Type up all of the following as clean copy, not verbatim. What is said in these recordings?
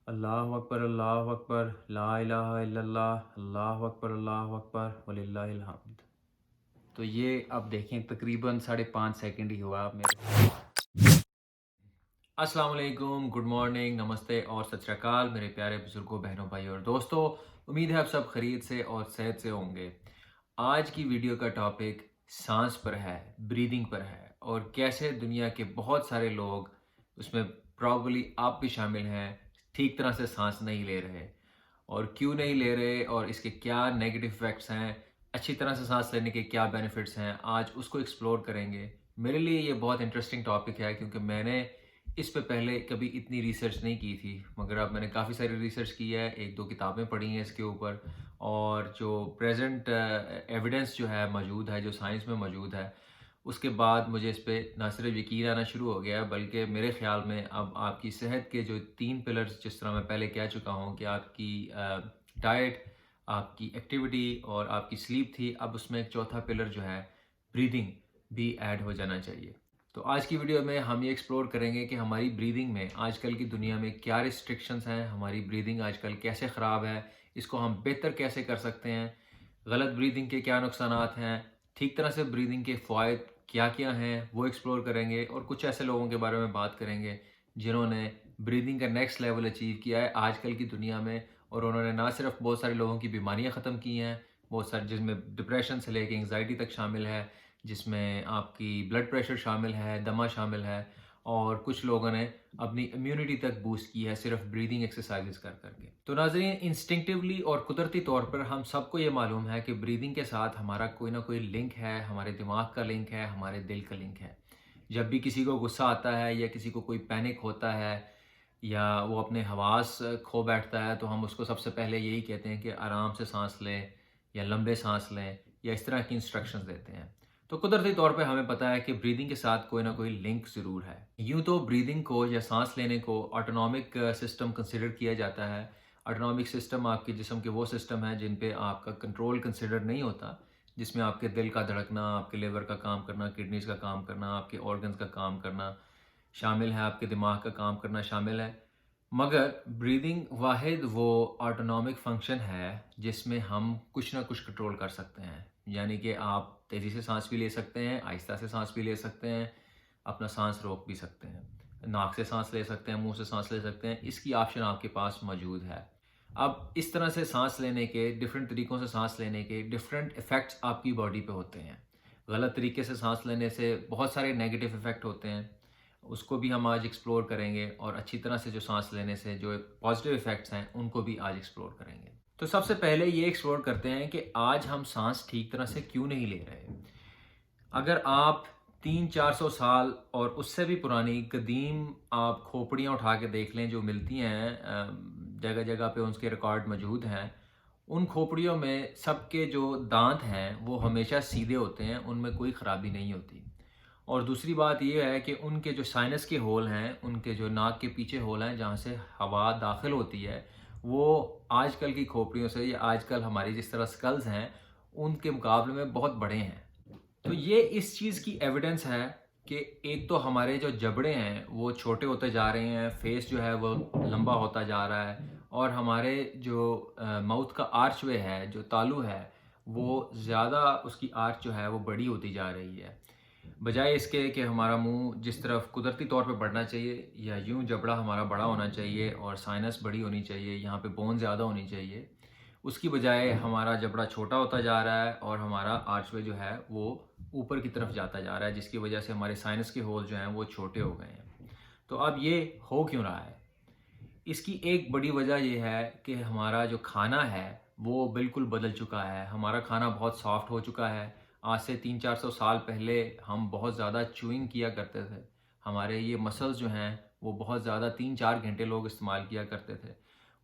اللہ اکبر لا الہ الا اللہ اللہ اکبر وللہ الحمد۔ تو یہ اب دیکھیں تقریباً 5.5 سیکنڈ ہی ہوا میرے۔ السلام علیکم، گڈ مارننگ، نمستے اور ست شری اکال میرے پیارے بزرگوں، بہنوں، بھائیوں اور دوستوں۔ امید ہے آپ سب خیریت سے اور صحت سے ہوں گے۔ آج کی ویڈیو کا ٹاپک سانس پر ہے، بریدنگ پر ہے، اور کیسے دنیا کے بہت سارے لوگ، اس میں پرابلی آپ بھی شامل ہیں، ٹھیک طرح سے سانس نہیں لے رہے، اور کیوں نہیں لے رہے اور اس کے کیا نیگیٹو ایفیکٹس ہیں، اچھی طرح سے سانس لینے کے کیا بینیفٹس ہیں، آج اس کو ایکسپلور کریں گے۔ میرے لیے یہ بہت انٹرسٹنگ ٹاپک ہے کیونکہ میں نے اس پہ پہلے کبھی اتنی ریسرچ نہیں کی تھی، مگر اب میں نے کافی ساری ریسرچ کی ہے، 1-2 کتابیں پڑھی ہیں اس کے اوپر، اور جو پریزنٹ ایویڈنس جو ہے موجود ہے، جو سائنس میں موجود ہے، اس کے بعد مجھے اس پہ نہ صرف یقین آنا شروع ہو گیا ہے، بلکہ میرے خیال میں اب آپ کی صحت کے جو 3 پلرز، جس طرح میں پہلے کہہ چکا ہوں کہ آپ کی ڈائٹ، آپ کی ایکٹیویٹی اور آپ کی سلیپ تھی، اب اس میں ایک چوتھا پلر جو ہے بریدنگ بھی ایڈ ہو جانا چاہیے۔ تو آج کی ویڈیو میں ہم یہ ایکسپلور کریں گے کہ ہماری بریدنگ میں آج کل کی دنیا میں کیا ریسٹرکشنز ہیں، ہماری بریدنگ آج کل کیسے خراب ہے، اس کو ہم بہتر کیسے کر سکتے ہیں، غلط بریدنگ کے کیا نقصانات ہیں، ٹھیک طرح سے بریدنگ کے فوائد کیا کیا ہیں وہ ایکسپلور کریں گے، اور کچھ ایسے لوگوں کے بارے میں بات کریں گے جنہوں نے بریدنگ کا نیکسٹ لیول اچیو کیا ہے آج کل کی دنیا میں، اور انہوں نے نہ صرف بہت سارے لوگوں کی بیماریاں ختم کی ہیں، بہت سارے، جس میں ڈپریشن سے لے کے انگزائٹی تک شامل ہے، جس میں آپ کی بلڈ پریشر شامل ہے، دمہ شامل ہے، اور کچھ لوگوں نے اپنی امیونٹی تک بوسٹ کی ہے صرف بریدنگ ایکسرسائزز کر کر کے۔ تو ناظرین، انسٹنکٹیولی اور قدرتی طور پر ہم سب کو یہ معلوم ہے کہ بریدنگ کے ساتھ ہمارا کوئی نہ کوئی لنک ہے، ہمارے دماغ کا لنک ہے، ہمارے دل کا لنک ہے۔ جب بھی کسی کو غصہ آتا ہے یا کسی کو کوئی پینک ہوتا ہے یا وہ اپنے حواس کھو بیٹھتا ہے، تو ہم اس کو سب سے پہلے یہی کہتے ہیں کہ آرام سے سانس لیں یا لمبے سانس لیں یا اس طرح کی انسٹرکشنز دیتے ہیں۔ تو قدرتی طور پہ ہمیں پتہ ہے کہ بریدنگ کے ساتھ کوئی نہ کوئی لنک ضرور ہے۔ یوں تو بریدنگ کو یا سانس لینے کو آٹونومک سسٹم کنسیڈر کیا جاتا ہے۔ آٹونومک سسٹم آپ کے جسم کے وہ سسٹم ہیں جن پہ آپ کا کنٹرول کنسیڈر نہیں ہوتا، جس میں آپ کے دل کا دھڑکنا، آپ کے لیور کا کام کرنا، کڈنیز کا کام کرنا، آپ کے آرگنز کا کام کرنا شامل ہے، آپ کے دماغ کا کام کرنا شامل ہے۔ مگر بریدنگ واحد وہ آٹونومک فنکشن ہے جس میں ہم کچھ نہ کچھ کنٹرول کر سکتے ہیں، یعنی کہ آپ تیزی سے سانس بھی لے سکتے ہیں، آہستہ سے سانس بھی لے سکتے ہیں، اپنا سانس روک بھی سکتے ہیں، ناک سے سانس لے سکتے ہیں، منہ سے سانس لے سکتے ہیں، اس کی آپشن آپ کے پاس موجود ہے۔ اب اس طرح سے سانس لینے کے، ڈفرینٹ طریقوں سے سانس لینے کے ڈفرینٹ ایفیکٹس آپ کی باڈی پہ ہوتے ہیں۔ غلط طریقے سے سانس لینے سے بہت سارے نیگیٹو ایفیکٹ ہوتے ہیں، اس کو بھی ہم آج ایکسپلور کریں گے، اور اچھی طرح سے جو سانس لینے سے جو پازیٹیو ایفیکٹس ہیں ان کو بھی آج ایکسپلور کریں گے۔ تو سب سے پہلے یہ ایکسپلور کرتے ہیں کہ آج ہم سانس ٹھیک طرح سے کیوں نہیں لے رہے۔ اگر آپ 300-400 سال اور اس سے بھی پرانی قدیم آپ کھوپڑیاں اٹھا کے دیکھ لیں جو ملتی ہیں، جگہ جگہ پہ ان کے ریکارڈ موجود ہیں، ان کھوپڑیوں میں سب کے جو دانت ہیں وہ ہمیشہ سیدھے ہوتے ہیں، ان میں کوئی خرابی نہیں ہوتی۔ اور دوسری بات یہ ہے کہ ان کے جو سائنس کے ہول ہیں، ان کے جو ناک کے پیچھے ہول ہیں جہاں سے ہوا داخل ہوتی ہے، وہ آج کل کی کھوپڑیوں سے یا آج کل ہماری جس طرح سکلز ہیں ان کے مقابلے میں بہت بڑے ہیں۔ تو یہ اس چیز کی ایویڈنس ہے کہ ایک تو ہمارے جو جبڑے ہیں وہ چھوٹے ہوتے جا رہے ہیں، فیس جو ہے وہ لمبا ہوتا جا رہا ہے، اور ہمارے جو ماؤتھ کا آرچ وے ہے، جو تالو ہے، وہ زیادہ اس کی آرچ جو ہے وہ بڑی ہوتی جا رہی ہے، بجائے اس کے کہ ہمارا منہ جس طرف قدرتی طور پہ بڑھنا چاہیے، یا یوں جبڑا ہمارا بڑا ہونا چاہیے اور سائنس بڑی ہونی چاہیے، یہاں پہ بون زیادہ ہونی چاہیے، اس کی بجائے ہمارا جبڑا چھوٹا ہوتا جا رہا ہے اور ہمارا آرچ وے جو ہے وہ اوپر کی طرف جاتا جا رہا ہے، جس کی وجہ سے ہمارے سائنس کے ہول جو ہیں وہ چھوٹے ہو گئے ہیں۔ تو اب یہ ہو کیوں رہا ہے؟ اس کی ایک بڑی وجہ یہ ہے کہ ہمارا جو کھانا ہے وہ بالکل بدل چکا ہے، ہمارا کھانا بہت سافٹ ہو چکا ہے۔ آج سے 300-400 سال پہلے ہم بہت زیادہ چوئنگ کیا کرتے تھے، ہمارے یہ مسلز جو ہیں وہ بہت زیادہ 3-4 گھنٹے لوگ استعمال کیا کرتے تھے،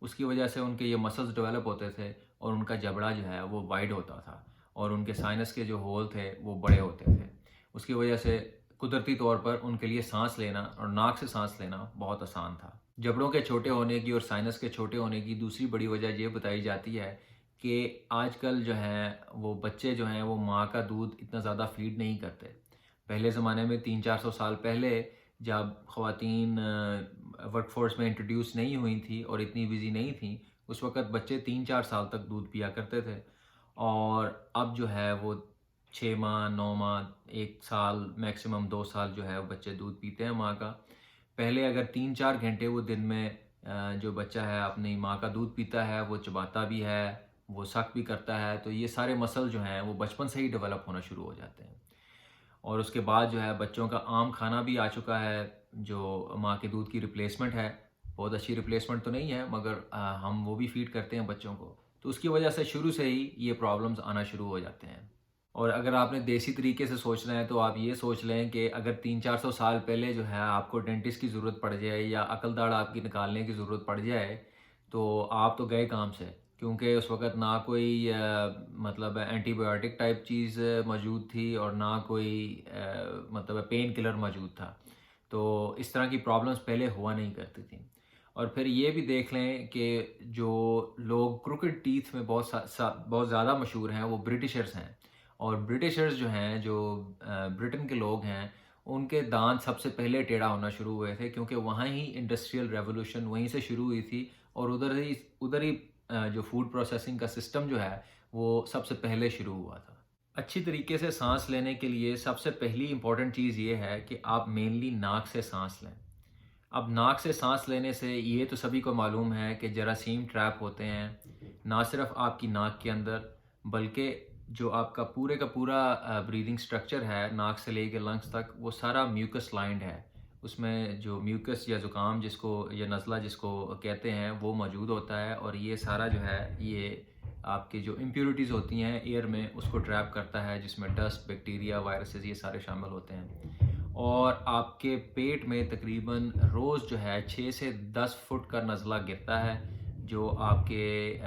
اس کی وجہ سے ان کے یہ مسلز ڈیولپ ہوتے تھے اور ان کا جبڑا جو ہے وہ وائڈ ہوتا تھا، اور ان کے سائنس کے جو ہول تھے وہ بڑے ہوتے تھے، اس کی وجہ سے قدرتی طور پر ان کے لیے سانس لینا اور ناک سے سانس لینا بہت آسان تھا۔ جبڑوں کے چھوٹے ہونے کی اور سائنس کے چھوٹے ہونے کی دوسری بڑی وجہ یہ بتائی جاتی ہے کہ آج کل جو ہیں وہ بچے جو ہیں وہ ماں کا دودھ اتنا زیادہ فیڈ نہیں کرتے۔ پہلے زمانے میں 300-400 سال پہلے جب خواتین ورک فورس میں انٹروڈیوس نہیں ہوئی تھیں اور اتنی بزی نہیں تھیں، اس وقت بچے 3-4 سال تک دودھ پیا کرتے تھے، اور اب جو ہے وہ 6 ماہ 9 ماہ 1 سال میکسیمم 2 سال جو ہے وہ بچے دودھ پیتے ہیں ماں کا۔ پہلے اگر 3-4 گھنٹے وہ دن میں جو بچہ ہے اپنی ماں کا دودھ پیتا ہے، وہ چباتا بھی ہے، وہ سک بھی کرتا ہے، تو یہ سارے مسل جو ہیں وہ بچپن سے ہی ڈیولپ ہونا شروع ہو جاتے ہیں۔ اور اس کے بعد جو ہے بچوں کا عام کھانا بھی آ چکا ہے جو ماں کے دودھ کی ریپلیسمنٹ ہے، بہت اچھی ریپلیسمنٹ تو نہیں ہے مگر ہم وہ بھی فیڈ کرتے ہیں بچوں کو، تو اس کی وجہ سے شروع سے ہی یہ پرابلمز آنا شروع ہو جاتے ہیں۔ اور اگر آپ نے دیسی طریقے سے سوچنا ہے تو آپ یہ سوچ لیں کہ اگر 300-400 سال پہلے جو ہے آپ کو ڈینٹسٹ کی ضرورت پڑ جائے یا عقل داڑھ آپ کی نکالنے کی ضرورت پڑ جائے تو آپ تو گئے کام سے، کیونکہ اس وقت نہ کوئی مطلب اینٹی بایوٹک ٹائپ چیز موجود تھی اور نہ کوئی مطلب پین کلر موجود تھا، تو اس طرح کی پرابلمس پہلے ہوا نہیں کرتی تھیں۔ اور پھر یہ بھی دیکھ لیں کہ جو لوگ کروکڈ ٹیتھ میں بہت زیادہ مشہور ہیں وہ برٹشرز ہیں، اور برٹشرز جو ہیں جو برٹن کے لوگ ہیں ان کے دانت سب سے پہلے ٹیڑھا ہونا شروع ہوئے تھے، کیونکہ وہاں ہی انڈسٹریل ریولوشن وہیں سے شروع ہوئی تھی، اور ادھر ہی جو فوڈ پروسیسنگ کا سسٹم جو ہے وہ سب سے پہلے شروع ہوا تھا۔ اچھی طریقے سے سانس لینے کے لیے سب سے پہلی امپورٹنٹ چیز یہ ہے کہ آپ مینلی ناک سے سانس لیں۔ اب ناک سے سانس لینے سے یہ تو سبھی کو معلوم ہے کہ جراثیم ٹریپ ہوتے ہیں، نہ صرف آپ کی ناک کے اندر بلکہ جو آپ کا پورا بریدنگ سٹرکچر ہے ناک سے لے کے لنگس تک، وہ سارا میوکس لائنڈ ہے، اس میں جو میوکس یا زکام جس کو یا نزلہ جس کو کہتے ہیں وہ موجود ہوتا ہے، اور یہ سارا جو ہے یہ آپ کے جو امپیورٹیز ہوتی ہیں ایئر میں اس کو ٹریپ کرتا ہے، جس میں ڈسٹ، بیکٹیریا، وائرسز یہ سارے شامل ہوتے ہیں۔ اور آپ کے پیٹ میں تقریباً روز جو ہے 6 سے 10 فٹ کا نزلہ گرتا ہے، جو آپ کے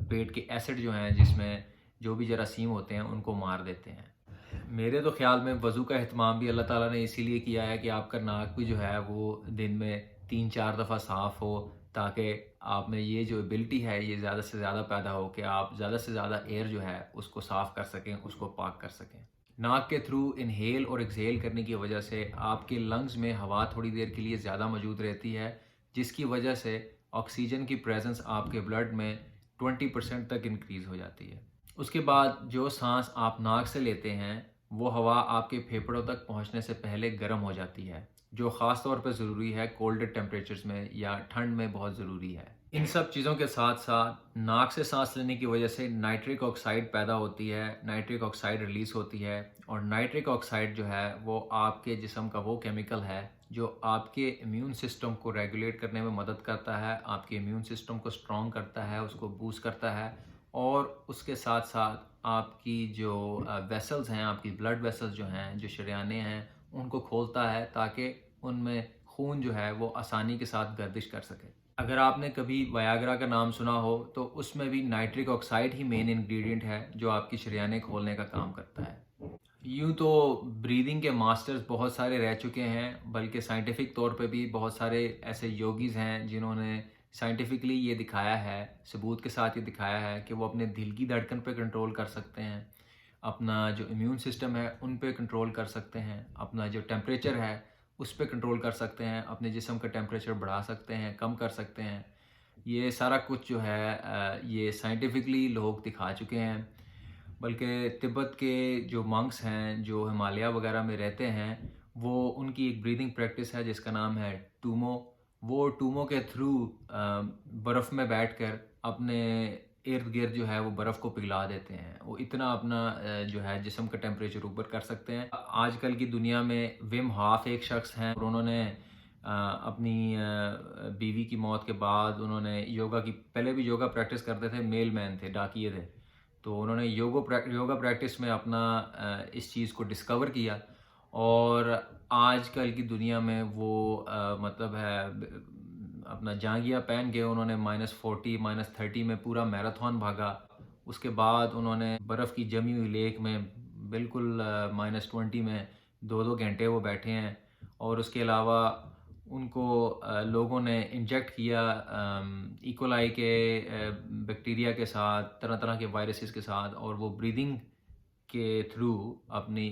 پیٹ کے ایسڈ جو ہیں جس میں جو بھی جراثیم ہوتے ہیں ان کو مار دیتے ہیں۔ میرے تو خیال میں وضو کا اہتمام بھی اللہ تعالیٰ نے اسی لیے کیا ہے کہ آپ کا ناک بھی جو ہے وہ دن میں 3-4 دفعہ صاف ہو، تاکہ آپ میں یہ جو ایبلٹی ہے یہ زیادہ سے زیادہ پیدا ہو کہ آپ زیادہ سے زیادہ ایئر جو ہے اس کو صاف کر سکیں، اس کو پاک کر سکیں۔ ناک کے تھرو انہیل اور ایکسہیل کرنے کی وجہ سے آپ کے لنگز میں ہوا تھوڑی دیر کے لیے زیادہ موجود رہتی ہے، جس کی وجہ سے آکسیجن کی پریزنس آپ کے بلڈ میں 20% تک انکریز ہو جاتی ہے۔ اس کے بعد جو سانس آپ ناک سے لیتے ہیں وہ ہوا آپ کے پھیپھڑوں تک پہنچنے سے پہلے گرم ہو جاتی ہے، جو خاص طور پہ ضروری ہے کولڈ ٹیمپریچرز میں یا ٹھنڈ میں بہت ضروری ہے۔ ان سب چیزوں کے ساتھ ساتھ ناک سے سانس لینے کی وجہ سے نائٹرک آکسائڈ پیدا ہوتی ہے، نائٹرک آکسائڈ ریلیز ہوتی ہے، اور نائٹرک آکسائڈ جو ہے وہ آپ کے جسم کا وہ کیمیکل ہے جو آپ کے امیون سسٹم کو ریگولیٹ کرنے میں مدد کرتا ہے، آپ کے امیون سسٹم کو اسٹرانگ کرتا ہے، اس کو بوسٹ کرتا ہے، اور اس کے ساتھ ساتھ آپ کی جو ویسلز ہیں، آپ کی بلڈ ویسلز جو ہیں، جو شریانے ہیں، ان کو کھولتا ہے تاکہ ان میں خون جو ہے وہ آسانی کے ساتھ گردش کر سکے۔ اگر آپ نے کبھی ویاگرا کا نام سنا ہو تو اس میں بھی نائٹرک آکسائڈ ہی مین انگریڈینٹ ہے جو آپ کی شریانے کھولنے کا کام کرتا ہے۔ یوں تو بریدنگ کے ماسٹرز بہت سارے رہ چکے ہیں، بلکہ سائنٹیفک طور پہ بھی بہت سارے ایسے یوگیز ہیں جنہوں نے سائنٹیفکلی یہ دکھایا ہے، ثبوت کے ساتھ یہ دکھایا ہے کہ وہ اپنے دل کی دھڑکن پہ کنٹرول کر سکتے ہیں، اپنا جو امیون سسٹم ہے ان پہ کنٹرول کر سکتے ہیں، اپنا جو ٹیمپریچر ہے اس پہ کنٹرول کر سکتے ہیں، اپنے جسم کا ٹیمپریچر بڑھا سکتے ہیں، کم کر سکتے ہیں۔ یہ سارا کچھ جو ہے یہ سائنٹیفکلی لوگ دکھا چکے ہیں، بلکہ تبت کے جو منکس ہیں جو ہمالیہ وغیرہ میں رہتے ہیں، وہ ان کی ایک بریدنگ پریکٹس ہے جس کا نام ہے ٹومو۔ وہ ٹومو کے تھرو برف میں بیٹھ کر اپنے ارد گرد جو ہے وہ برف کو پگھلا دیتے ہیں، وہ اتنا اپنا جو ہے جسم کا ٹیمپریچر اوپر کر سکتے ہیں۔ آج کل کی دنیا میں وم ہاف ایک شخص ہیں، اور انہوں نے اپنی بیوی کی موت کے بعد انہوں نے یوگا کی، پہلے بھی یوگا پریکٹس کرتے تھے، میل مین تھے، ڈاکیے تھے، تو انہوں نے یوگا پریکٹس میں اپنا اس چیز کو ڈسکور کیا، اور آج کل کی دنیا میں وہ مطلب ہے اپنا جانگیا پہن کے انہوں نے -40 -30 میں پورا میراتھن بھاگا۔ اس کے بعد انہوں نے برف کی جمی ہوئی لیک میں بالکل -20 میں 2 گھنٹے وہ بیٹھے ہیں، اور اس کے علاوہ ان کو لوگوں نے انجیکٹ کیا ایکولائی کے بیکٹیریا کے ساتھ، طرح طرح کے وائرسز کے ساتھ، اور وہ بریدنگ کے تھرو اپنی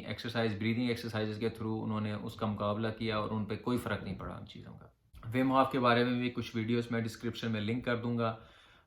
بریدنگ ایکسرسائز کے تھرو انہوں نے اس کا مقابلہ کیا، اور ان پہ کوئی فرق نہیں پڑا ان چیزوں کا۔ ویم ہاف کے بارے میں بھی کچھ ویڈیوز میں ڈسکرپشن میں لنک کر دوں گا،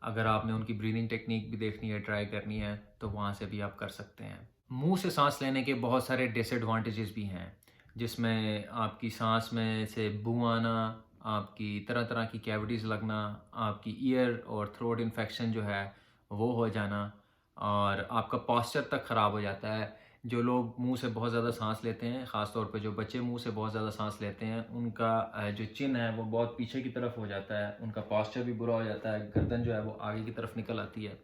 اگر آپ نے ان کی بریدنگ ٹیکنیک بھی دیکھنی ہے، ٹرائی کرنی ہے تو وہاں سے بھی آپ کر سکتے ہیں۔ منہ سے سانس لینے کے بہت سارے ڈس ایڈوانٹیجز بھی ہیں، جس میں آپ کی سانس میں سے بو آنا، آپ کی طرح طرح کی کیوٹیز لگنا، آپ کی ایئر اور تھروٹ انفیکشن جو ہے وہ ہو جانا، اور آپ کا پاسچر تک خراب ہو جاتا ہے۔ جو لوگ منہ سے بہت زیادہ سانس لیتے ہیں، خاص طور پہ جو بچے منہ سے بہت زیادہ سانس لیتے ہیں، ان کا جو چن ہے وہ بہت پیچھے کی طرف ہو جاتا ہے، ان کا پاسچر بھی برا ہو جاتا ہے، گردن جو ہے وہ آگے کی طرف نکل آتی ہے،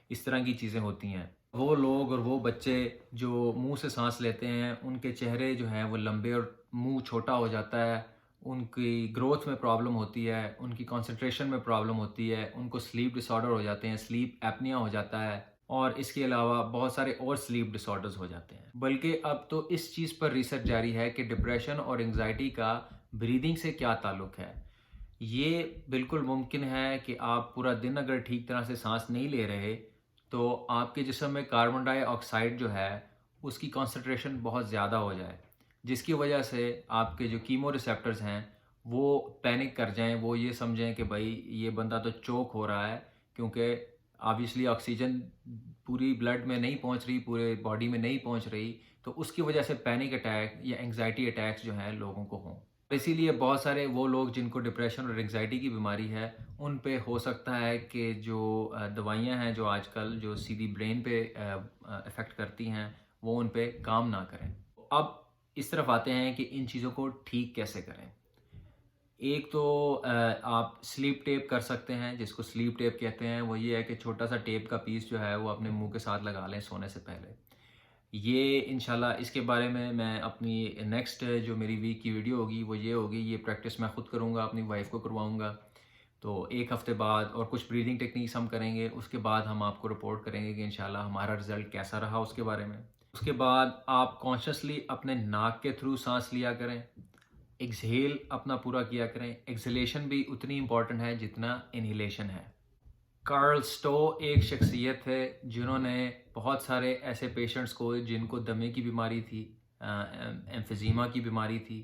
اس طرح کی چیزیں ہوتی ہیں۔ وہ لوگ اور وہ بچے جو منہ سے سانس لیتے ہیں، ان کے چہرے جو ہیں وہ لمبے اور منہ چھوٹا ہو جاتا ہے، ان کی گروتھ میں پرابلم ہوتی ہے، ان کی کنسنٹریشن میں پرابلم ہوتی ہے، ان کو سلیپ ڈس آرڈر ہو جاتے ہیں، سلیپ ایپنیا ہو جاتا ہے، اور اس کے علاوہ بہت سارے اور سلیپ ڈس آرڈرز ہو جاتے ہیں۔ بلکہ اب تو اس چیز پر ریسرچ جاری ہے کہ ڈپریشن اور انگزائٹی کا بریدنگ سے کیا تعلق ہے۔ یہ بالکل ممکن ہے کہ آپ پورا دن اگر ٹھیک طرح سے سانس نہیں لے رہے تو آپ کے جسم میں کاربن ڈائی آکسائڈ جو ہے اس کی کنسنٹریشن بہت زیادہ ہو جائے، جس کی وجہ سے آپ کے جو کیمو ریسیپٹرز ہیں وہ پینک کر جائیں، وہ یہ سمجھیں کہ بھائی یہ بندہ تو چوک ہو رہا ہے، کیونکہ آبویسلی آکسیجن پوری بلڈ میں نہیں پہنچ رہی، پورے باڈی میں نہیں پہنچ رہی، تو اس کی وجہ سے پینک اٹیک یا انگزائٹی اٹیکس جو ہیں لوگوں کو ہوں۔ اسی لیے بہت سارے وہ لوگ جن کو ڈپریشن اور انگزائٹی کی بیماری ہے، ان پہ ہو سکتا ہے کہ جو دوائیاں ہیں جو آج کل جو سیدھی برین پہ افیکٹ کرتی ہیں وہ ان پہ کام نہ کریں۔ اب اس طرف آتے ہیں کہ ان چیزوں کو ٹھیک کیسے کریں۔ ایک تو آپ سلیپ ٹیپ کر سکتے ہیں، جس کو سلیپ ٹیپ کہتے ہیں۔ وہ یہ ہے کہ چھوٹا سا ٹیپ کا پیس جو ہے وہ اپنے منہ کے ساتھ لگا لیں سونے سے پہلے۔ یہ انشاءاللہ اس کے بارے میں اپنی نیکسٹ جو میری ویک کی ویڈیو ہوگی وہ یہ ہوگی، یہ پریکٹس میں خود کروں گا، اپنی وائف کو کرواؤں گا۔ تو ایک ہفتے بعد اور کچھ بریدنگ ٹیکنیکس ہم کریں گے، اس کے بعد ہم آپ کو رپورٹ کریں گے کہ انشاءاللہ ہمارا رزلٹ کیسا رہا اس کے بارے میں۔ اس کے بعد آپ کانشیسلی اپنے ناک کے تھرو سانس لیا کریں، ایکسہیل اپنا پورا کیا کریں۔ ایکسہلیشن بھی اتنی امپورٹنٹ ہے جتنا انہیلیشن ہے۔ کارل سٹو ایک شخصیت ہے جنہوں نے بہت سارے ایسے پیشنٹس کو جن کو دمے کی بیماری تھی، ایمفیزیما کی بیماری تھی،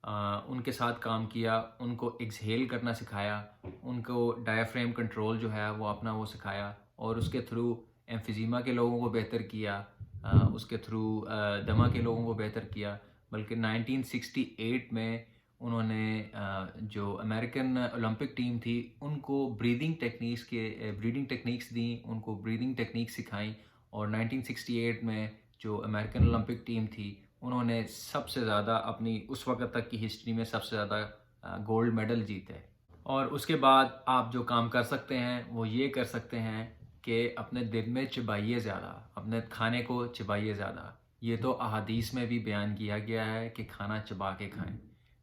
ان کے ساتھ کام کیا، ان کو ایکسہیل کرنا سکھایا، ان کو ڈایافریم کنٹرول جو ہے وہ اپنا وہ سکھایا، اور اس کے تھرو ایمفیزیما کے لوگوں کو بہتر کیا، اس کے تھرو دمہ کے لوگوں کو بہتر کیا۔ بلکہ 1968 میں انہوں نے جو امریکن اولمپک ٹیم تھی ان کو بریدنگ ٹیکنیکس دیں، ان کو بریدنگ ٹیکنیکس سکھائیں، اور 1968 میں جو امریکن اولمپک ٹیم تھی انہوں نے سب سے زیادہ اپنی اس وقت تک کی ہسٹری میں سب سے زیادہ گولڈ میڈل جیتے۔ اور اس کے بعد آپ جو کام کر سکتے ہیں وہ یہ کر سکتے ہیں کہ اپنے دن میں چبائیے زیادہ، اپنے کھانے کو چبائیے زیادہ۔ یہ تو احادیث میں بھی بیان کیا گیا ہے کہ کھانا چبا کے کھائیں۔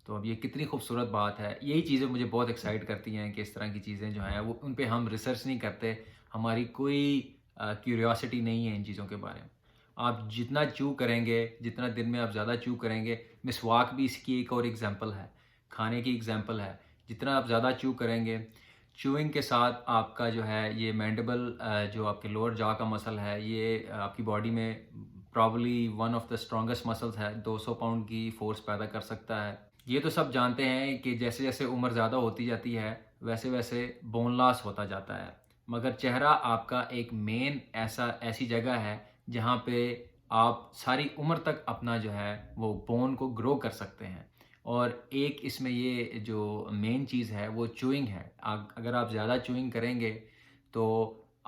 تو اب یہ کتنی خوبصورت بات ہے، یہی چیزیں مجھے بہت ایکسائٹ کرتی ہیں کہ اس طرح کی چیزیں جو ہیں وہ ان پہ ہم ریسرچ نہیں کرتے، ہماری کوئی کیوریاسٹی نہیں ہے ان چیزوں کے بارے میں۔ آپ جتنا چو کریں گے، جتنا دن میں آپ زیادہ چو کریں گے، مسواک بھی اس کی ایک اور ایگزامپل ہے، کھانے کی ایگزامپل ہے۔ جتنا آپ زیادہ چو کریں گے، چوئنگ کے ساتھ آپ کا جو ہے یہ مینڈیبل جو آپ کے لوور جا کا مسل ہے، یہ آپ کی باڈی میں probably one of the strongest muscles ہے، 200 پاؤنڈ کی فورس پیدا کر سکتا ہے۔ یہ تو سب جانتے ہیں کہ جیسے جیسے عمر زیادہ ہوتی جاتی ہے ویسے ویسے بون لاس ہوتا جاتا ہے، مگر چہرہ آپ کا ایک مین ایسی جگہ ہے جہاں پہ آپ ساری عمر تک اپنا جو ہے وہ بون کو گرو کر سکتے ہیں۔ اور ایک اس میں یہ جو مین چیز ہے وہ چوئنگ ہے۔ اگر آپ زیادہ چوئنگ کریں گے تو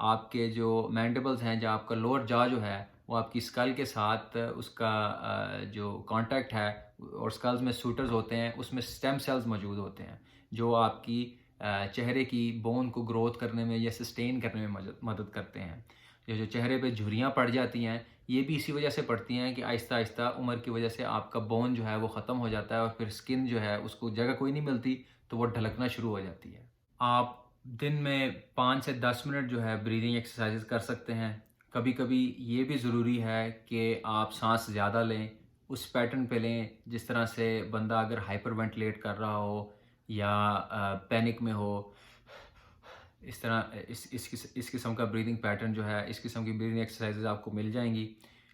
آپ کے جو مینڈیبلز ہیں، جو آپ کا لوور جا جو ہے وہ آپ کی اسکل کے ساتھ اس کا جو کانٹیکٹ ہے، اور اسکلز میں سوٹرز ہوتے ہیں، اس میں سٹیم سیلز موجود ہوتے ہیں جو آپ کی چہرے کی بون کو گروتھ کرنے میں یا سسٹین کرنے میں مدد کرتے ہیں۔ جو چہرے پہ جھریاں پڑ جاتی ہیں یہ بھی اسی وجہ سے پڑتی ہیں کہ آہستہ آہستہ عمر کی وجہ سے آپ کا بون جو ہے وہ ختم ہو جاتا ہے، اور پھر سکن جو ہے اس کو جگہ کوئی نہیں ملتی تو وہ ڈھلکنا شروع ہو جاتی ہے۔ آپ دن میں 5 سے 10 منٹ جو ہے بریدنگ ایکسرسائزز کر سکتے ہیں۔ کبھی کبھی یہ بھی ضروری ہے کہ آپ سانس زیادہ لیں، اس پیٹرن پہ لیں جس طرح سے بندہ اگر ہائپر وینٹیلیٹ کر رہا ہو یا پینک میں ہو، اس طرح اس قسم کا بریدنگ پیٹرن جو ہے، اس قسم کی بریدنگ ایکسرسائزز آپ کو مل جائیں گی۔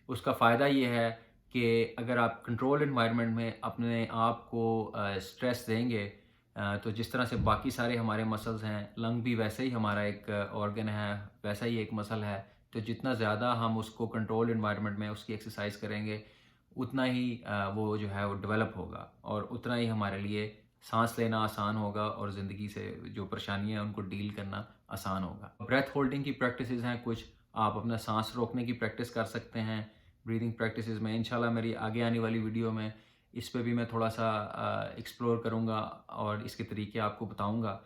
اس کا فائدہ یہ ہے کہ اگر آپ کنٹرول انوائرمنٹ میں اپنے آپ کو سٹریس دیں گے تو جس طرح سے باقی سارے ہمارے مسلز ہیں، لنگ بھی ویسے ہی ہمارا ایک آرگن ہے، ویسا ہی ایک مسل ہے. تو جتنا زیادہ ہم اس کو کنٹرول انوائرمنٹ میں اس کی ایکسرسائز کریں گے، اتنا ہی وہ جو ہے وہ ڈیولپ ہوگا، اور اتنا ہی ہمارے لیے سانس لینا آسان ہوگا، اور زندگی سے جو پریشانیاں ہیں ان کو ڈیل کرنا آسان ہوگا. بریتھ ہولڈنگ کی پریکٹسز ہیں کچھ. آپ اپنا سانس روکنے کی پریکٹس کر سکتے ہیں بریدنگ پریکٹسز میں. انشاءاللہ میری آگے آنے والی ویڈیو میں اس پہ بھی میں تھوڑا سا ایکسپلور کروں گا اور اس کے طریقے آپ کو بتاؤں گا.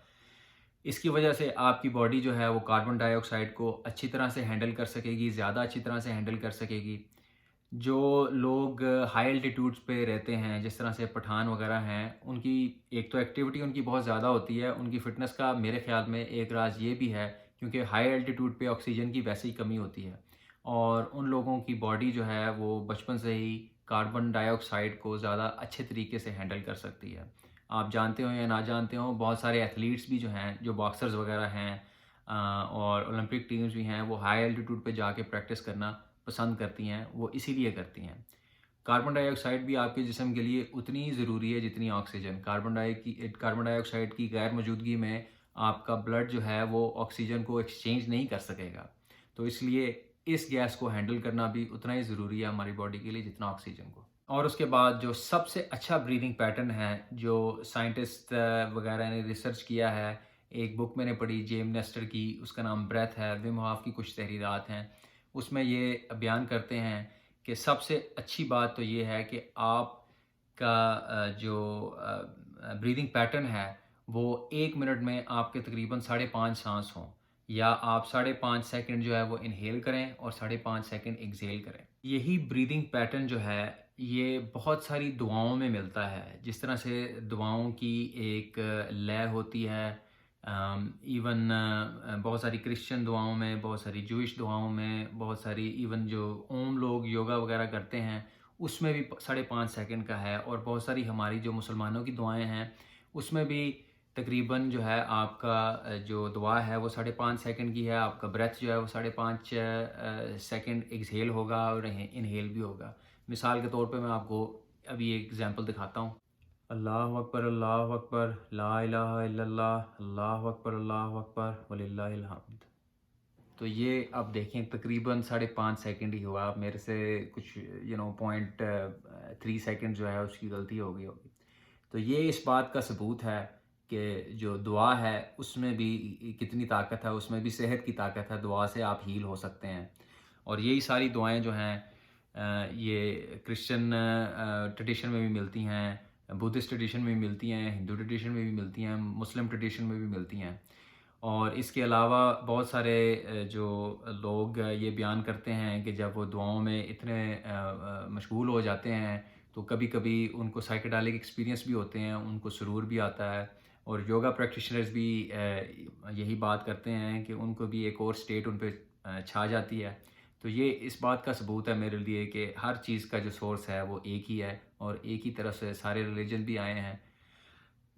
اس کی وجہ سے آپ کی باڈی جو ہے وہ کاربن ڈائی آکسائڈ کو اچھی طرح سے ہینڈل کر سکے گی، زیادہ اچھی طرح سے ہینڈل کر سکے گی. جو لوگ ہائی الٹیٹیوڈس پہ رہتے ہیں، جس طرح سے پٹھان وغیرہ ہیں، ان کی ایک تو ایکٹیویٹی ان کی بہت زیادہ ہوتی ہے. ان کی فٹنس کا میرے خیال میں ایک راز یہ بھی ہے کیونکہ ہائی الٹیٹیوڈ پہ آکسیجن کی ویسے ہی کمی ہوتی ہے، اور ان لوگوں کی باڈی جو ہے وہ بچپن سے ہی کاربن ڈائی آکسائڈ کو زیادہ اچھے طریقے سے ہینڈل کر سکتی ہے. آپ جانتے ہوں یا نہ جانتے ہوں، بہت سارے ایتھلیٹس بھی جو ہیں، جو باکسرز وغیرہ ہیں اور اولمپک ٹیمز بھی ہیں، وہ ہائی الٹیٹیوڈ پہ جا کے پریکٹس کرنا پسند کرتی ہیں. وہ اسی لیے کرتی ہیں. کاربن ڈائی آکسائڈ بھی آپ کے جسم کے لیے اتنی ہی ضروری ہے جتنی آکسیجن. کاربن ڈائی آکسائڈ کی غیر موجودگی میں آپ کا بلڈ جو ہے وہ آکسیجن کو ایکسچینج نہیں کر سکے گا. تو اس لیے اس گیس کو ہینڈل کرنا بھی اتنا ہی ضروری ہے ہماری باڈی کے لیے جتنا آکسیجن کو. اور اس کے بعد جو سب سے اچھا بریدنگ پیٹرن ہے، جو سائنٹسٹ وغیرہ نے ریسرچ کیا ہے، ایک بک میں نے پڑھی جیم نیسٹر کی، اس کا نام بریتھ ہے. وم ہوف کی کچھ تحریرات ہیں، اس میں یہ بیان کرتے ہیں کہ سب سے اچھی بات تو یہ ہے کہ آپ کا جو بریدنگ پیٹرن ہے وہ 1 منٹ میں آپ کے تقریباً 5.5 سانس ہوں، یا آپ 5.5 سیکنڈ جو ہے وہ انہیل کریں اور 5.5 سیکنڈ ایکزیل کریں. یہی بریدنگ پیٹرن جو ہے یہ بہت ساری دعاؤں میں ملتا ہے. جس طرح سے دعاؤں کی ایک لے ہوتی ہے، ایون بہت ساری کرسچن دعاؤں میں، بہت ساری جوئش دعاؤں میں، بہت ساری ایون جو اوم لوگ یوگا وغیرہ کرتے ہیں اس میں بھی 5.5 سیکنڈ کا ہے. اور بہت ساری ہماری جو مسلمانوں کی دعائیں ہیں اس میں بھی تقریباً جو ہے آپ کا جو دعا ہے وہ 5.5 سیکنڈ کی ہے. آپ کا بریتھ جو ہے وہ 5.5 سیکنڈ ایکسہیل ہوگا اور انہیل بھی ہوگا. مثال کے طور پہ میں آپ کو ابھی ایک ایگزامپل دکھاتا ہوں. اللہ اکبر، اللہ اکبر، لا الہ الا اللہ، اللہ اکبر، اللہ اکبر، وللہ الحمد. تو یہ آپ دیکھیں تقریباً 5.5 سیکنڈ ہی ہوا. میرے سے کچھ 0.3 سیکنڈ جو ہے اس کی غلطی ہو گئی ہوگی. تو یہ اس بات کا ثبوت ہے کہ جو دعا ہے اس میں بھی کتنی طاقت ہے، اس میں بھی صحت کی طاقت ہے. دعا سے آپ ہیل ہو سکتے ہیں. اور یہی ساری دعائیں جو ہیں یہ کرسچن ٹریڈیشن میں بھی ملتی ہیں، بدھسٹ ٹریڈیشن میں بھی ملتی ہیں، ہندو ٹریڈیشن میں بھی ملتی ہیں، مسلم ٹریڈیشن میں بھی ملتی ہیں. اور اس کے علاوہ بہت سارے جو لوگ یہ بیان کرتے ہیں کہ جب وہ دعاؤں میں اتنے مشغول ہو جاتے ہیں تو کبھی کبھی ان کو سائیکیڈیلک ایکسپیرینس بھی ہوتے ہیں، ان کو سرور بھی آتا ہے. اور یوگا پریکٹیشنرز بھی یہی بات کرتے ہیں کہ ان کو بھی ایک اور سٹیٹ ان پہ چھا جاتی ہے. تو یہ اس بات کا ثبوت ہے میرے لیے کہ ہر چیز کا جو سورس ہے وہ ایک ہی ہے، اور ایک ہی طرف سے سارے ریلیجن بھی آئے ہیں.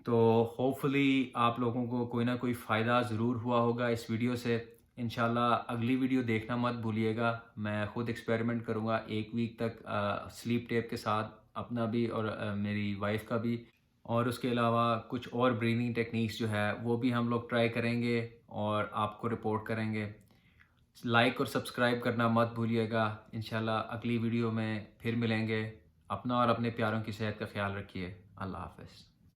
تو ہوپفلی آپ لوگوں کو کوئی نہ کوئی فائدہ ضرور ہوا ہوگا اس ویڈیو سے. انشاءاللہ اگلی ویڈیو دیکھنا مت بھولیے گا. میں خود ایکسپیریمنٹ کروں گا 1 ویک تک سلیپ ٹیپ کے ساتھ، اپنا بھی اور میری وائف کا بھی. اور اس کے علاوہ کچھ اور بریدنگ ٹیکنیکس جو ہے وہ بھی ہم لوگ ٹرائی کریں گے اور آپ کو رپورٹ کریں گے. لائک اور سبسکرائب کرنا مت بھولیے گا. انشاءاللہ اگلی ویڈیو میں پھر ملیں گے. اپنا اور اپنے پیاروں کی صحت کا خیال رکھیے. اللہ حافظ.